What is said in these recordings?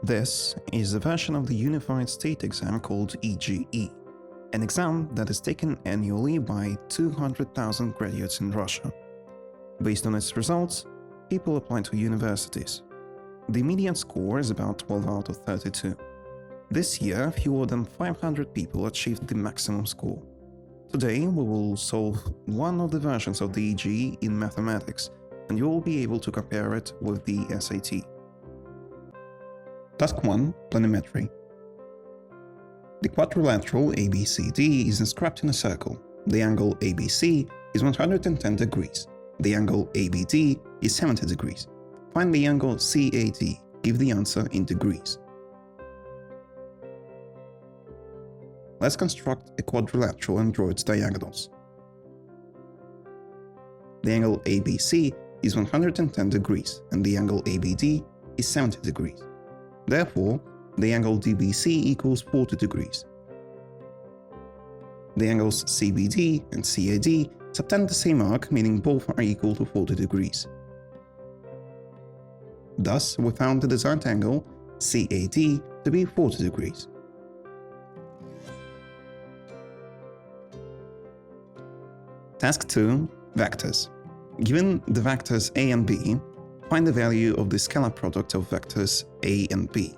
This is a version of the Unified State exam called EGE, an exam that is taken annually by 200,000 graduates in Russia. Based on its results, people apply to universities. The median score is about 12 out of 32. This year, fewer than 500 people achieved the maximum score. Today, we will solve one of the versions of the EGE in mathematics, and you will be able to compare it with the SAT. Task 1. Planimetry. The quadrilateral ABCD is inscribed in a circle. The angle ABC is 110 degrees. The angle ABD is 70 degrees. Find the angle CAD. Give the answer in degrees. Let's construct a quadrilateral and draw its diagonals. The angle ABC is 110 degrees and the angle ABD is 70 degrees. Therefore, the angle DBC equals 40 degrees. The angles CBD and CAD subtend the same arc, meaning both are equal to 40 degrees. Thus, we found the desired angle CAD to be 40 degrees. Task 2. Vectors. Given the vectors a and b, find the value of the scalar product of vectors a and b.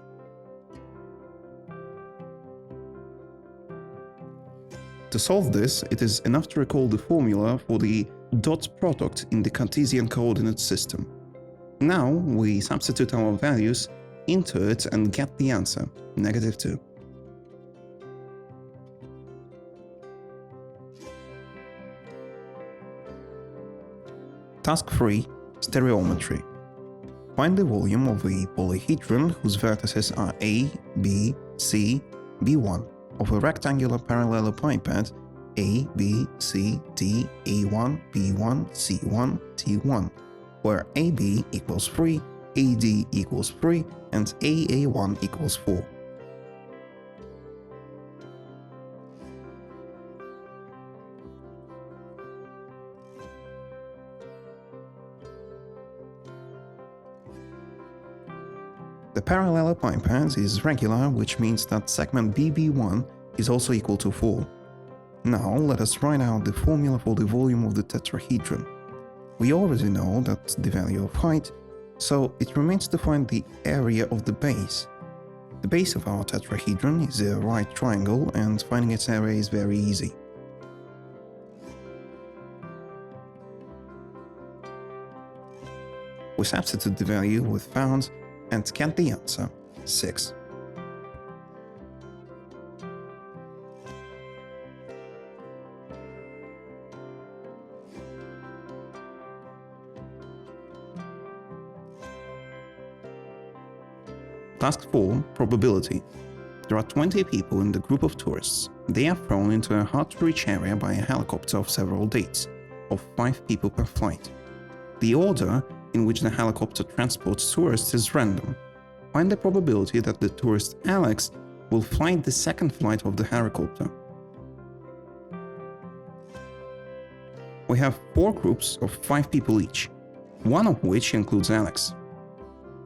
To solve this, it is enough to recall the formula for the dot product in the Cartesian coordinate system. Now we substitute our values into it and get the answer, -2. Task 3. Stereometry. Find the volume of a polyhedron whose vertices are A, B, C, B1 of a rectangular parallelepiped A, B, C, D, A1, B1, C1, T1, where AB equals 3, AD equals 3, and AA1 equals 4. The parallelepiped is regular, which means that segment BB1 is also equal to 4. Now let us write out the formula for the volume of the tetrahedron. We already know that the value of height, so it remains to find the area of the base. The base of our tetrahedron is a right triangle, and finding its area is very easy. We substitute the value we found and get the answer, 6. Task 4. Probability. There are 20 people in the group of tourists. They are thrown into a hard-to-reach area by a helicopter of several dates, of 5 people per flight. The order in which the helicopter transports tourists is random. Find the probability that the tourist Alex will fly the second flight of the helicopter. We have 4 groups of 5 people each, one of which includes Alex.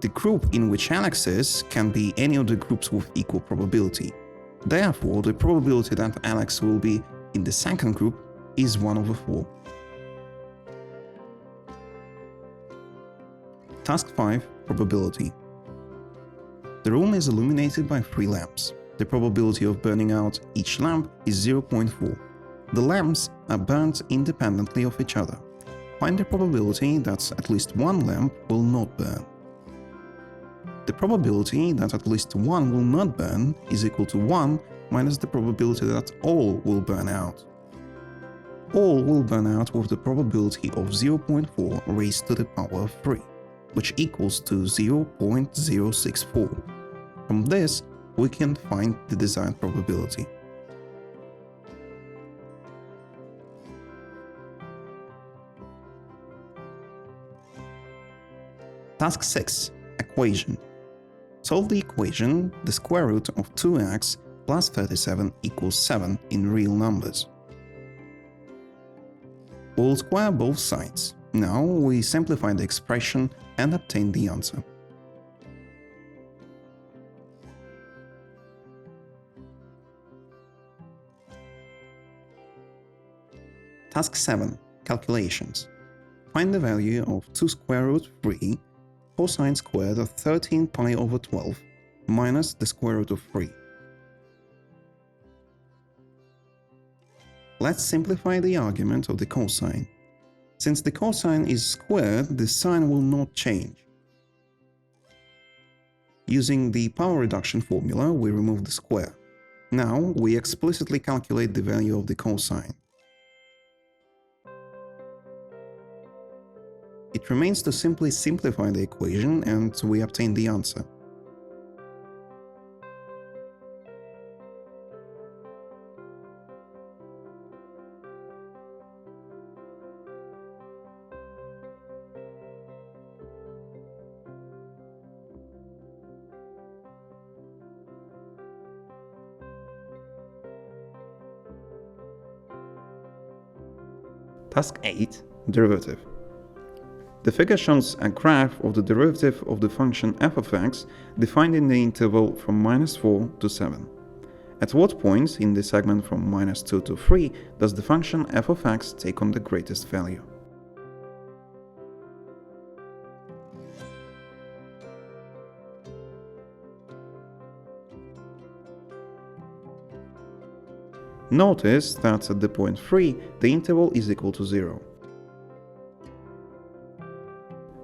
The group in which Alex is can be any of the groups with equal probability. Therefore, the probability that Alex will be in the second group is 1/4. Task 5. Probability. The room is illuminated by 3 lamps. The probability of burning out each lamp is 0.4. The lamps are burnt independently of each other. Find the probability that at least one lamp will not burn. The probability that at least one will not burn is equal to 1 minus the probability that all will burn out. All will burn out with the probability of 0.4 raised to the power of 3. Which equals to 0.064. From this, we can find the desired probability. Task 6. Equation. Solve the equation the square root of 2x plus 37 equals 7 in real numbers. We'll square both sides. Now we simplify the expression and obtain the answer. Task 7. Calculations. Find the value of 2 square root 3 cosine squared of 13 pi over 12 minus the square root of 3. Let's simplify the argument of the cosine. Since the cosine is squared, the sign will not change. Using the power reduction formula, we remove the square. Now, we explicitly calculate the value of the cosine. It remains to simply simplify the equation and we obtain the answer. Task 8. Derivative. The figure shows a graph of the derivative of the function f of x defined in the interval from -4 to 7. At what point in the segment from -2 to 3 does the function f of x take on the greatest value? Notice that at the point 3, the interval is equal to 0.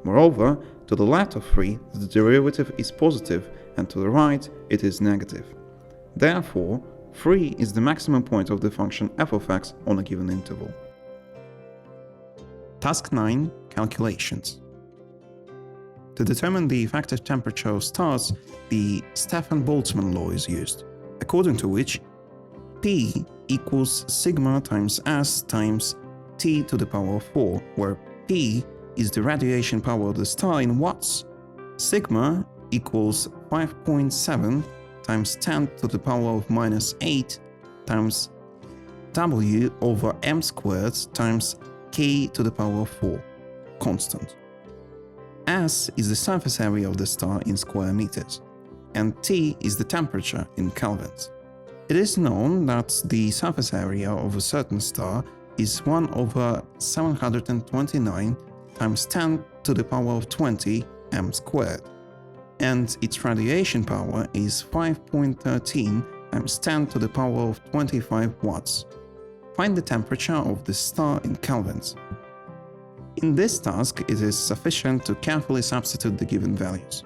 Moreover, to the left of 3, the derivative is positive, and to the right, it is negative. Therefore, 3 is the maximum point of the function f of x on a given interval. Task 9. Calculations. To determine the effective temperature of stars, the Stefan-Boltzmann law is used, according to which P equals sigma times S times T to the power of 4, where P is the radiation power of the star in watts, sigma equals 5.7 times 10 to the power of -8 times W over m squared times K to the power of 4, constant. S is the surface area of the star in square meters, and T is the temperature in kelvins. It is known that the surface area of a certain star is 1 over 729 times 10 to the power of 20 m squared, and its radiation power is 5.13 times 10 to the power of 25 watts. Find the temperature of the star in kelvins. In this task, it is sufficient to carefully substitute the given values.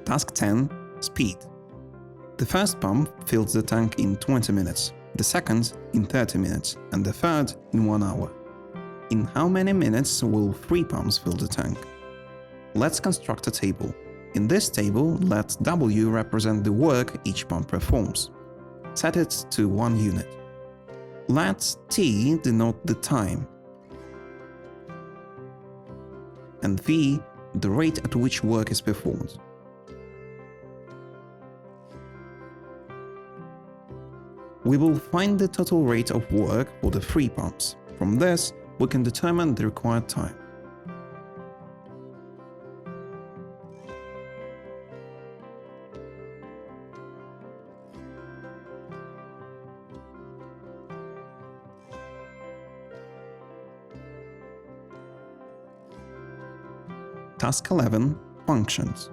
Task 10. Speed. The first pump fills the tank in 20 minutes, the second in 30 minutes, and the third in 1 hour. In how many minutes will 3 pumps fill the tank? Let's construct a table. In this table, let W represent the work each pump performs. Set it to 1 unit. Let T denote the time, and V the rate at which work is performed. We will find the total rate of work for the 3 pumps. From this, we can determine the required time. Task 11. Functions.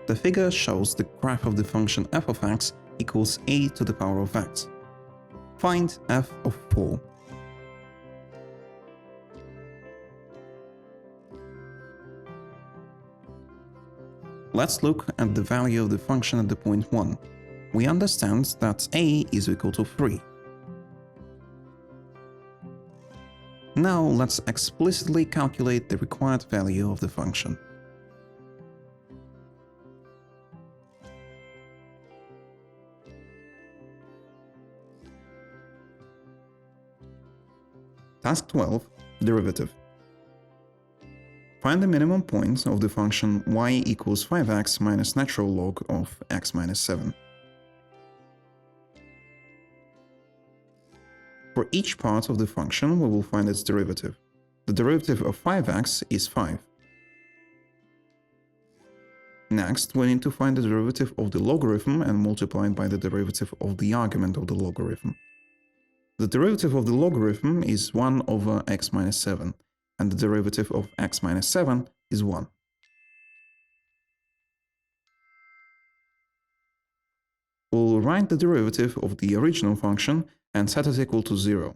The figure shows the graph of the function f of x equals a to the power of x. Find f of 4. Let's look at the value of the function at the point 1. We understand that a is equal to 3. Now let's explicitly calculate the required value of the function. Task 12. Derivative. Find the minimum points of the function y equals 5x minus natural log of x minus 7. For each part of the function, we will find its derivative. The derivative of 5x is 5. Next, we need to find the derivative of the logarithm and multiply it by the derivative of the argument of the logarithm. The derivative of the logarithm is 1 over x minus 7, and the derivative of x minus 7 is 1. We'll write the derivative of the original function and set it equal to 0.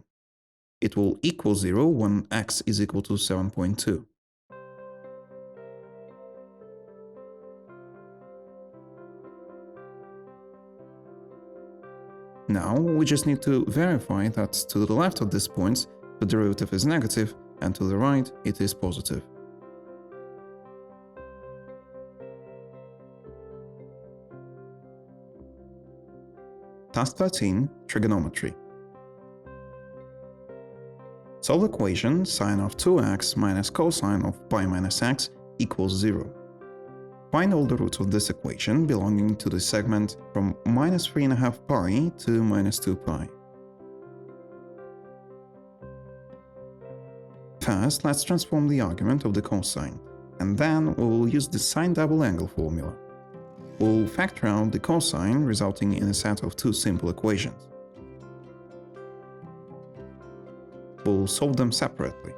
It will equal 0 when x is equal to 7.2. Now, we just need to verify that to the left of this point, the derivative is negative, and to the right, it is positive. Task 13. Trigonometry. Solve the equation sine of 2x minus cosine of pi minus x equals 0. Find all the roots of this equation belonging to the segment from minus 3.5 pi to minus 2 pi. First, let's transform the argument of the cosine, and then we will use the sine double angle formula. We'll factor out the cosine, resulting in a set of two simple equations. We'll solve them separately.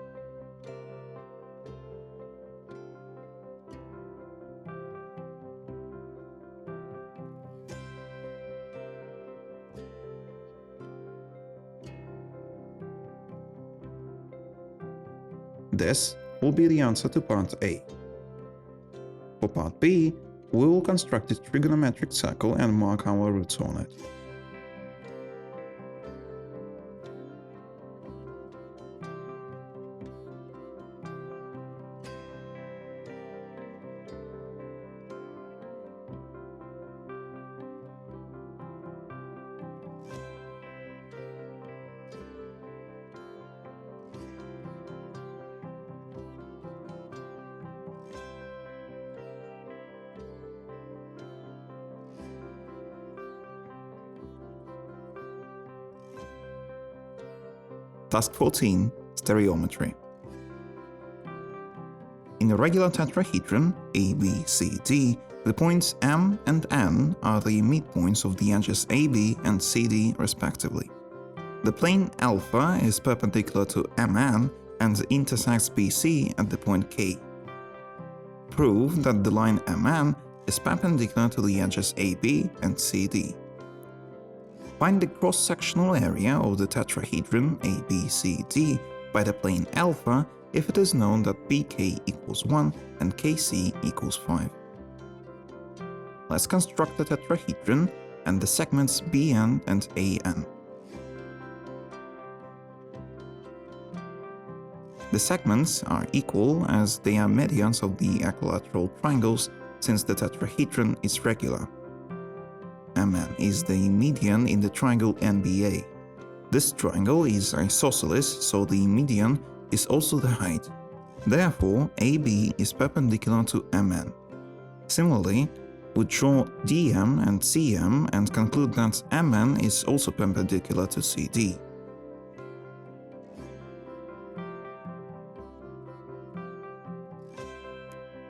This will be the answer to part A. For part B, we will construct a trigonometric circle and mark our roots on it. Task 14. Stereometry. In a regular tetrahedron ABCD, the points M and N are the midpoints of the edges AB and CD respectively. The plane alpha is perpendicular to MN and intersects BC at the point K. Prove that the line MN is perpendicular to the edges AB and CD. Find the cross-sectional area of the tetrahedron ABCD by the plane alpha if it is known that BK equals 1 and KC equals 5. Let's construct the tetrahedron and the segments BN and AN. The segments are equal as they are medians of the equilateral triangles since the tetrahedron is regular. MN is the median in the triangle NBA. This triangle is isosceles, so the median is also the height. Therefore, AB is perpendicular to MN. Similarly, we draw DM and CM and conclude that MN is also perpendicular to CD.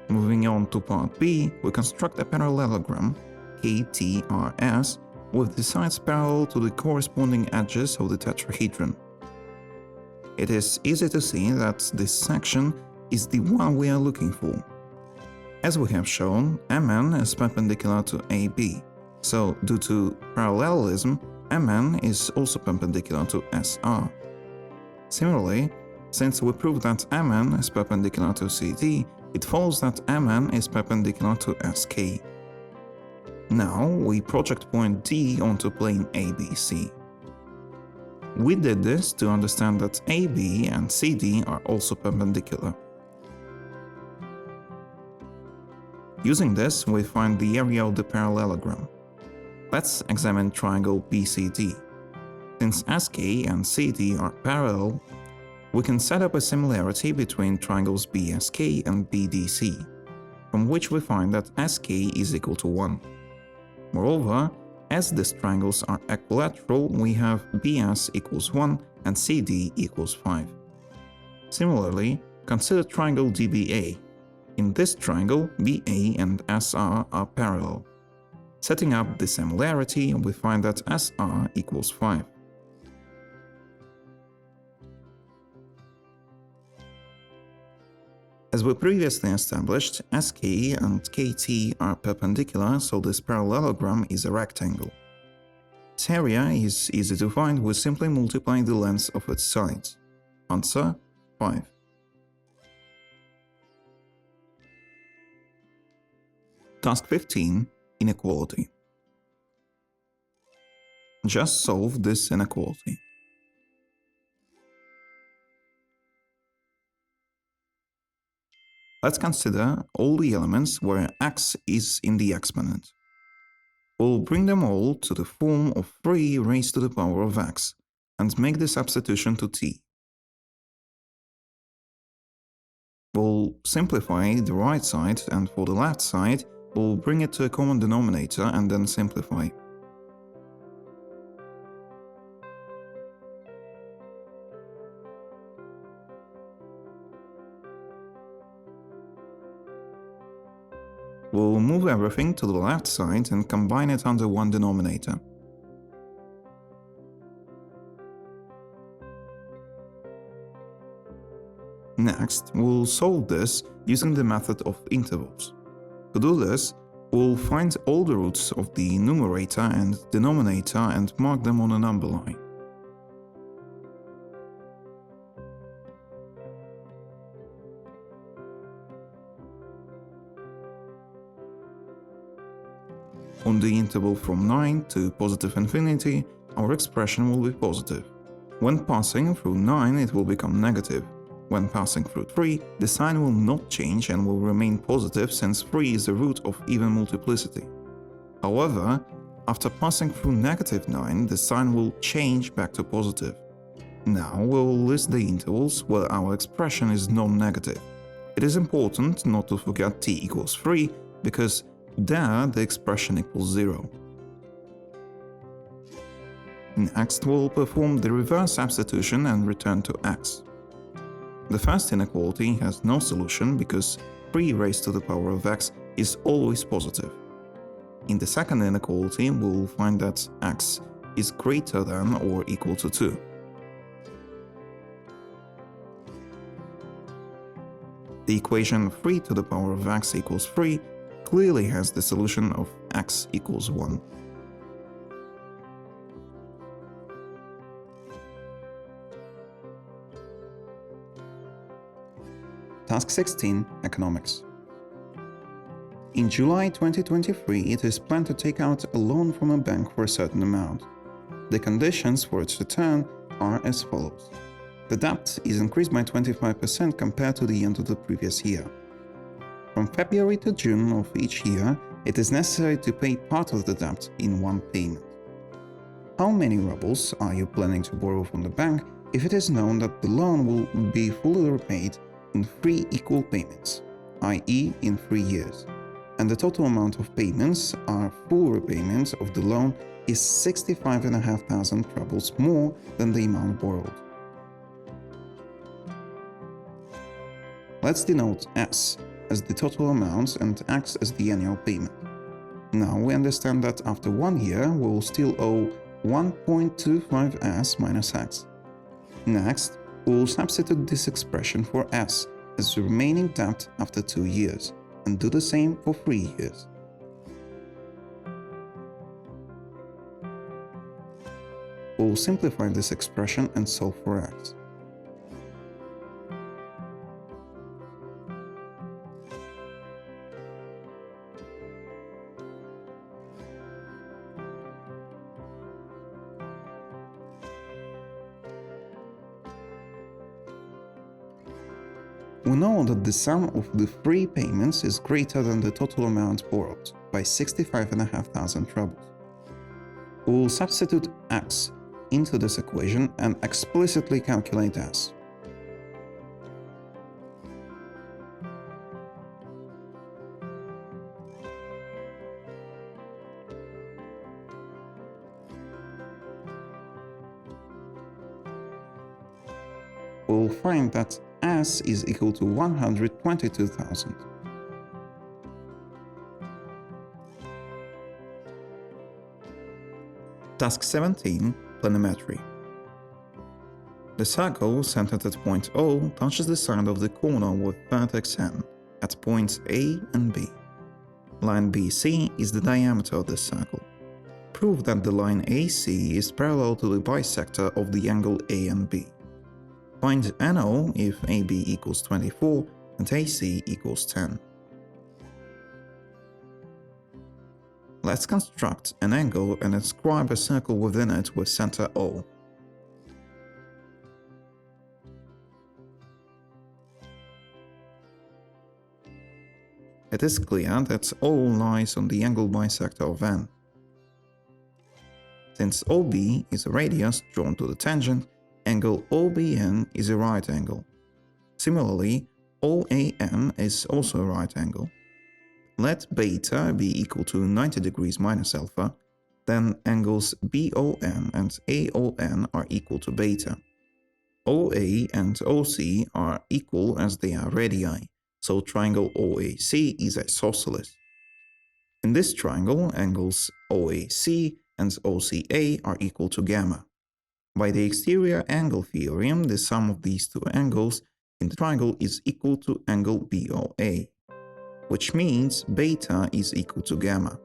Moving on to part B, we construct a parallelogram KTRS with the sides parallel to the corresponding edges of the tetrahedron. It is easy to see that this section is the one we are looking for. As we have shown, MN is perpendicular to AB, so due to parallelism, MN is also perpendicular to SR. Similarly, since we proved that MN is perpendicular to CD, it follows that MN is perpendicular to SK. Now we project point D onto plane ABC. We did this to understand that AB and CD are also perpendicular. Using this, we find the area of the parallelogram. Let's examine triangle BCD. Since SK and CD are parallel, We can set up a similarity between triangles BSK and BDC, from which we find that SK is equal to 1. Moreover, as these triangles are equilateral, we have BS equals 1 and CD equals 5. Similarly, consider triangle DBA. In this triangle, BA and SR are parallel. Setting up the similarity, we find that SR equals 5. As we previously established, SK and KT are perpendicular, so this parallelogram is a rectangle. Its area is easy to find, we simply multiply the lengths of its sides. Answer: 5. Task 15. Inequality. Just solve this inequality. Let's consider all the elements where x is in the exponent. We'll bring them all to the form of 3 raised to the power of x, and make the substitution to t. We'll simplify the right side, and for the left side, we'll bring it to a common denominator and then simplify. We'll move everything to the left side and combine it under one denominator. Next, we'll solve this using the method of intervals. To do this, we'll find all the roots of the numerator and denominator and mark them on a number line. On the interval from 9 to positive infinity, our expression will be positive. When passing through 9, it will become negative. When passing through 3, the sign will not change and will remain positive, since 3 is the root of even multiplicity. However, after passing through negative 9, the sign will change back to positive. Now we'll list the intervals where our expression is non-negative. It is important not to forget t equals 3, because there the expression equals 0. Next, we'll perform the reverse substitution and return to x. The first inequality has no solution because 3 raised to the power of x is always positive. In the second inequality, we'll find that x is greater than or equal to 2. The equation 3 to the power of x equals 3 clearly has the solution of x equals 1. Task 16. Economics. In July 2023, it is planned to take out a loan from a bank for a certain amount. The conditions for its return are as follows. The debt is increased by 25% compared to the end of the previous year. From February to June of each year, it is necessary to pay part of the debt in one payment. How many rubles are you planning to borrow from the bank if it is known that the loan will be fully repaid in 3 equal payments, i.e. in 3 years, and the total amount of payments are full repayment of the loan is 65,500 rubles more than the amount borrowed. Let's denote S as the total amount and X as the annual payment. Now we understand that after 1 year we will still owe 1.25s minus X. Next, we will substitute this expression for S as the remaining debt after 2 years, and do the same for 3 years. We will simplify this expression and solve for X. We know that the sum of the 3 payments is greater than the total amount borrowed by 65,500 rubles. We will substitute X into this equation and explicitly calculate S. we'll find that S is equal to 122,000. Task 17, Planimetry. The circle centered at point O touches the side of the corner with vertex N at points A and B. Line BC is the diameter of this circle. Prove that the line AC is parallel to the bisector of the angle A and B. Find NO if AB equals 24 and AC equals 10. Let's construct an angle and inscribe a circle within it with center O. It is clear that O lies on the angle bisector of N. Since OB is a radius drawn to the tangent, angle OBN is a right angle. Similarly, OAN is also a right angle. Let beta be equal to 90 degrees minus alpha, then angles BON and AON are equal to beta. OA and OC are equal as they are radii, so triangle OAC is isosceles. In this triangle, angles OAC and OCA are equal to gamma. By the exterior angle theorem, the sum of these two angles in the triangle is equal to angle BOA, which means beta is equal to gamma.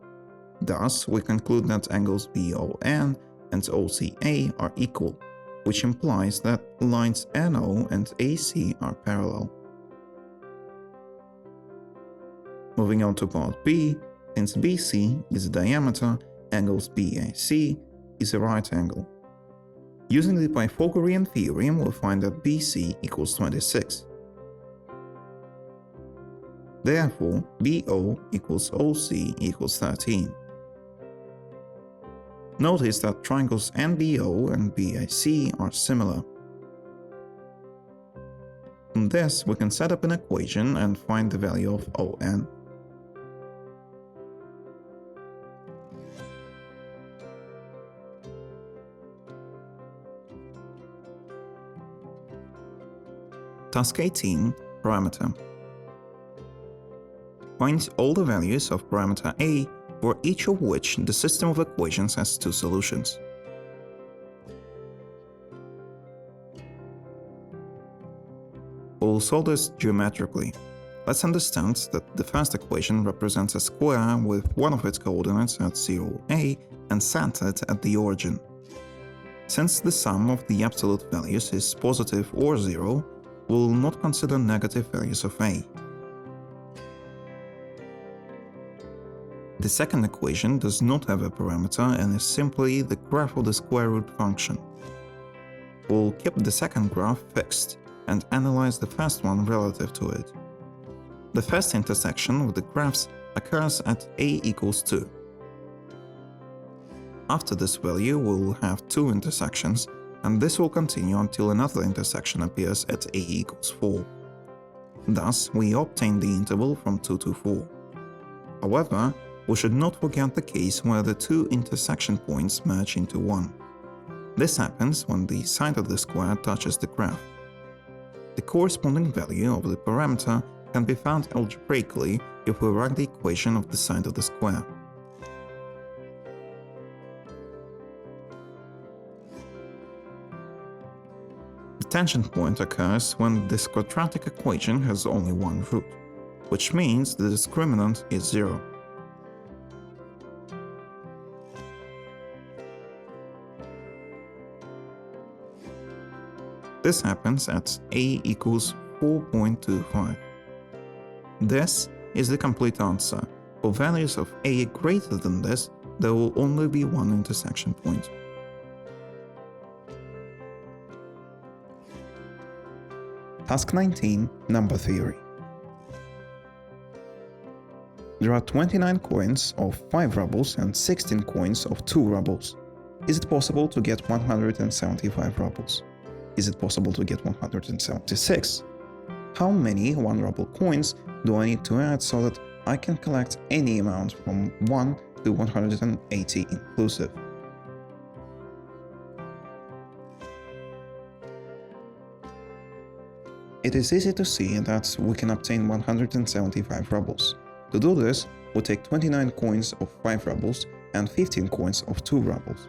Thus, we conclude that angles BON and OCA are equal, which implies that lines NO and AC are parallel. Moving on to part B, since BC is a diameter, angles BAC is a right angle. Using the Pythagorean theorem, we'll find that BC equals 26. Therefore, BO equals OC equals 13. Notice that triangles NBO and BAC are similar. From this, we can set up an equation and find the value of ON. Task 18, Parameter. Find all the values of parameter A for each of which the system of equations has two solutions. We'll solve this geometrically. Let's understand that the first equation represents a square with one of its coordinates at 0a and centered at the origin. Since the sum of the absolute values is positive or 0, we'll not consider negative values of A. The second equation does not have a parameter and is simply the graph of the square root function. We'll keep the second graph fixed and analyze the first one relative to it. The first intersection with the graphs occurs at A equals 2. After this value, we'll have two intersections, and this will continue until another intersection appears at A equals 4. Thus, we obtain the interval from 2 to 4. However, we should not forget the case where the two intersection points merge into one. This happens when the side of the square touches the graph. The corresponding value of the parameter can be found algebraically if we write the equation of the side of the square. The tangent point occurs when this quadratic equation has only one root, which means the discriminant is 0. This happens at A equals 4.25. This is the complete answer. For values of A greater than this, there will only be one intersection point. Task 19, Number Theory. There are 29 coins of 5 rubles and 16 coins of 2 rubles. Is it possible to get 175 rubles? Is it possible to get 176? How many 1 ruble coins do I need to add so that I can collect any amount from 1 to 180 inclusive? It is easy to see that we can obtain 175 rubles. To do this, we take 29 coins of 5 rubles and 15 coins of 2 rubles.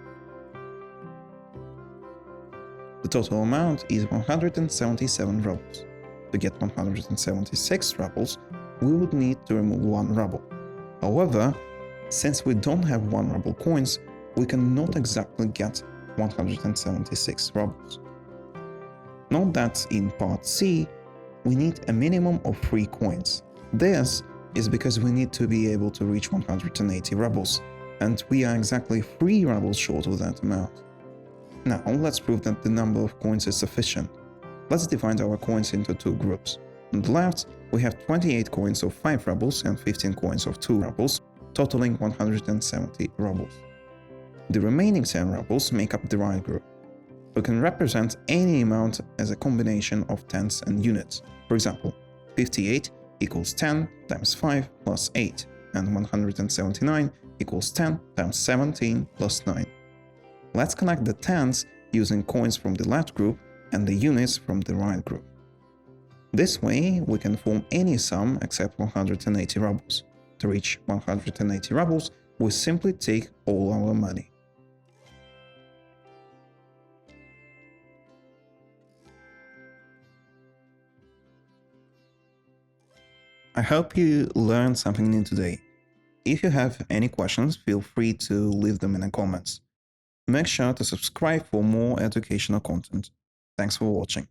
The total amount is 177 rubles. To get 176 rubles, we would need to remove 1 ruble. However, since we don't have 1 ruble coins, we cannot exactly get 176 rubles. Note that in part C, we need a minimum of 3 coins. This is because we need to be able to reach 180 rubles, and we are exactly 3 rubles short of that amount. Now let's prove that the number of coins is sufficient. Let's divide our coins into 2 groups. On the left, we have 28 coins of 5 rubles and 15 coins of 2 rubles, totaling 170 rubles. The remaining 10 rubles make up the right group. We can represent any amount as a combination of tens and units. For example, 58 equals 10 times 5 plus 8, and 179 equals 10 times 17 plus 9. Let's connect the tens using coins from the left group and the units from the right group. This way, we can form any sum except 180 rubles. To reach 180 rubles, we simply take all our money. I hope you learned something new today. If you have any questions, feel free to leave them in the comments. Make sure to subscribe for more educational content. Thanks for watching.